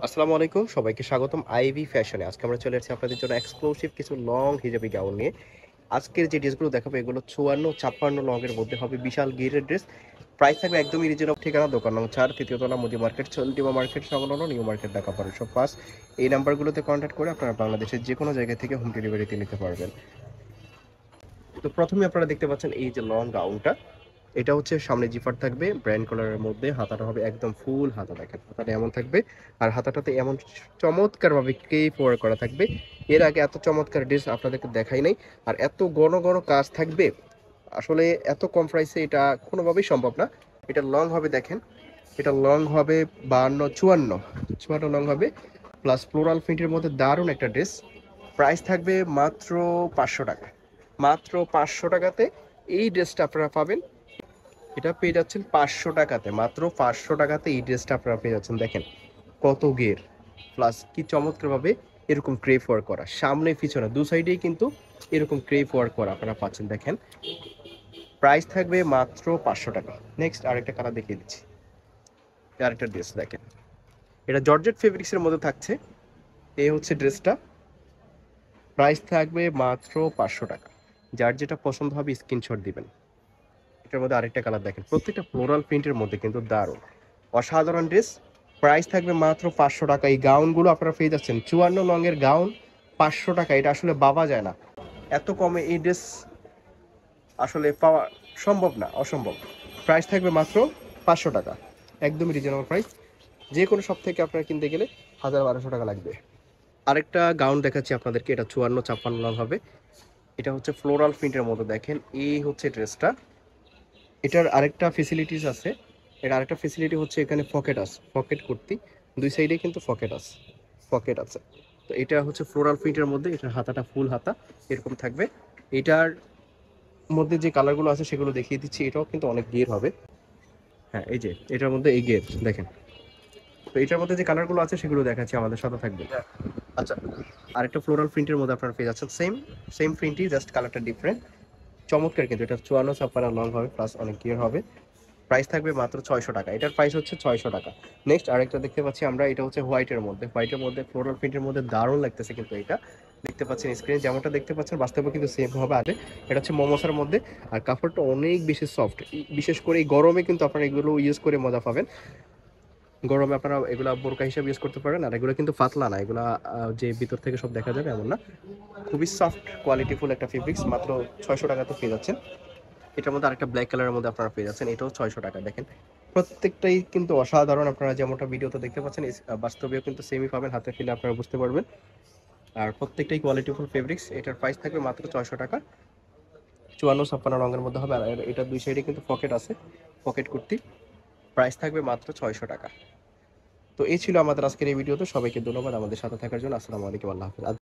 আসসালামু আলাইকুম, সবাইকে স্বাগতম আইভি ফ্যাশনে। আজকে আমরা চলে আসছি আপনাদের জন্য এক্সক্লুসিভ কিছু লং হিজাবি গাউন নিয়ে। আজকের যে ড্রেসগুলো দেখাবো এগুলো 54-56 লং এর মধ্যে হবে, বিশাল গিরের ড্রেস। প্রাইস থাকবে একদমই রিজনেবল। ঠিকানা দোকান নং 4, তৃতীয় তলা, মুদি মার্কেট, চন্ডিমা মার্কেট সংলগ্ন, নিউ মার্কেট, ঢাকা 1205। এই নাম্বারগুলোতে কন্ট্যাক্ট করে আপনারা বাংলাদেশের যে কোনো জায়গা থেকে হোম ডেলিভারিতে নিতে পারবেন। তো প্রথমে আপনারা দেখতে পাচ্ছেন এই যে লং গাউনটা, এটা হচ্ছে সামনে জিপার থাকবে ব্র্যান্ড কালারের মধ্যে, হাতাটা হবে একদম ফুল হাতা। দেখেন হাতাটা এমন থাকবে, আর হাতাটাতে এমন চমৎকার ভাবে ক্রেপ ওয়ার্ক করা থাকবে। এর আগে এত চমৎকার ড্রেস আপনাদেরকে দেখাই নাই। আর এত ঘন ঘন কাজ থাকবে, আসলে এত কম প্রাইসে এটা কোনোভাবেই সম্ভব না। এটা লং হবে, দেখেন এটা লং হবে 52-54 লং হবে, প্লাস ফ্লোরাল প্রিন্টের মধ্যে দারুণ একটা ড্রেস। প্রাইস থাকবে মাত্র 500 টাকা। মাত্র 500 টাকাতে এই ড্রেসটা আপনারা পাবেন। এটা পেয়ে যাচ্ছেন 500 টাকাতে, মাত্র 500 টাকাতে এই ড্রেসটা আপনারা পেয়ে যাচ্ছেন। দেখেন কত গের, প্লাস কি চমৎকারভাবে এরকম ক্রেপ ওয়ার্ক করা, সামনে পিছনে দু সাইডেই কিন্তু এরকম ক্রেপ ওয়ার্ক করা আপনারা পাচ্ছেন। দেখেন প্রাইস থাকবে মাত্র 500 টাকা। নেক্সট আরেকটা কালার দেখিয়ে দিচ্ছি, আরেকটা ড্রেস দেখেন, এটা জর্জেট ফেব্রিক্সের মধ্যে থাকছে। এই হচ্ছে ড্রেসটা, প্রাইস থাকবে মাত্র 500 টাকা। যার যেটা পছন্দ হবে স্ক্রিনশট দিবেন। এটার মধ্যে আরেকটা কালার দেখেন, প্রত্যেকটা ফ্লোরাল প্রিন্টের মধ্যে কিন্তু দারুণ অসাধারণ ড্রেস। প্রাইস থাকবে মাত্র 500 টাকা। এই গাউনগুলো আপনারা পেয়ে যাচ্ছেন 54 লংয়ের গাউন 500 টাকা। এটা আসলে ভাবা যায় না, এত কমে এই ড্রেস আসলে পাওয়া সম্ভব না, অসম্ভব। প্রাইস থাকবে মাত্র 500 টাকা, একদমই রিজনেবল প্রাইস। যে কোনো শপ থেকে আপনারা কিনতে গেলে 1000-1200 টাকা লাগবে। আরেকটা গাউন দেখাচ্ছি আপনাদেরকে, এটা 54-56 লং হবে। এটা হচ্ছে ফ্লোরাল প্রিন্টের মতো, দেখেন এই হচ্ছে ড্রেসটা। এটার আরেকটা ফেসিলিটিস আছে, এর আরেকটা ফেসিলিটি হচ্ছে এখানে পকেট আছে, পকেট কুর্তি দুই সাইডে কিন্তু পকেট আছে। তো এটা হচ্ছে ফ্লোরাল প্রিন্টের মধ্যে, এটার হাতাটা ফুল হাতা এরকম থাকবে। এটার মধ্যে যে কালারগুলো আছে সেগুলো দেখিয়ে দিচ্ছি, এটাও কিন্তু অনেক গের হবে। হ্যাঁ এই যে এটার মধ্যে এই গের দেখেন। তো এটার মধ্যে যে কালারগুলো আছে সেগুলো দেখাচ্ছি, আমাদের সাথে থাকবে। আচ্ছা, আরেকটা ফ্লোরাল প্রিন্টের মধ্যে আপনারা পেয়ে যাচ্ছেন, সেম সেম প্রিন্টই, জাস্ট কালারটা ডিফারেন্ট। চমৎকার, কিন্তু এটা 54-56 লং হবে, প্লাস অনেক গিয়ার হবে। প্রাইস থাকবে মাত্র 600 টাকা। এটার প্রাইস হচ্ছে 600 টাকা। নেক্সট আরেকটা দেখতে পাচ্ছি আমরা, এটা হচ্ছে হোয়াইটের মধ্যে ফ্লোরাল প্রিন্টের মধ্যে দারুণ লাগতেছে। কিন্তু এটা দেখতে পাচ্ছেন স্ক্রিনে যেমনটা দেখতে পাচ্ছেন, বাস্তবে কিন্তু সেম হবে। আগে এটা হচ্ছে মোমোসার মধ্যে, আর কাপড়টা অনেক বেশি সফট। বিশেষ করে এই গরমে কিন্তু আপনারা এগুলো ইউজ করে মজা পাবেন। গরমে আপনারা এগুলা বোরকা হিসেবে ইউজ করতে পারেন। আর এগুলো কিন্তু পাতলা না, এগুলা যে ভিতর থেকে সব দেখা যাবে এমন না, খুবই সফট কোয়ালিটিফুল একটা ফেব্রিক্স। মাত্র 600 টাকাতে পেয়ে যাচ্ছেন। এটার মধ্যে আরেকটা ব্ল্যাক কালারের মধ্যে আপনারা পেয়ে যাচ্ছেন, এটাও 600 টাকা। দেখেন প্রত্যেকটাই কিন্তু অসাধারণ। আপনারা যেমনটা ভিডিওতে দেখতে পাচ্ছেন, বাস্তবেও কিন্তু সেমই পাবেন, হাতে ফেলে আপনারা বুঝতে পারবেন। আর প্রত্যেকটাই কোয়ালিটিফুল ফেব্রিক্স। এটার প্রাইস থাকবে মাত্র 600 টাকা। 54-56 রঙের মধ্যে হবে। আর এটা দুই সাইডে কিন্তু পকেট আছে, পকেট কুর্তি। প্রাইস থাকবে মাত্র 600 টাকা। তো এই ছিল আমাদের আজকের এই ভিডিওতে। সবাইকে ধন্যবাদ আমাদের সাথে থাকার জন্য। আসসালামু আলাইকুম, আল্লাহ হাফেজ।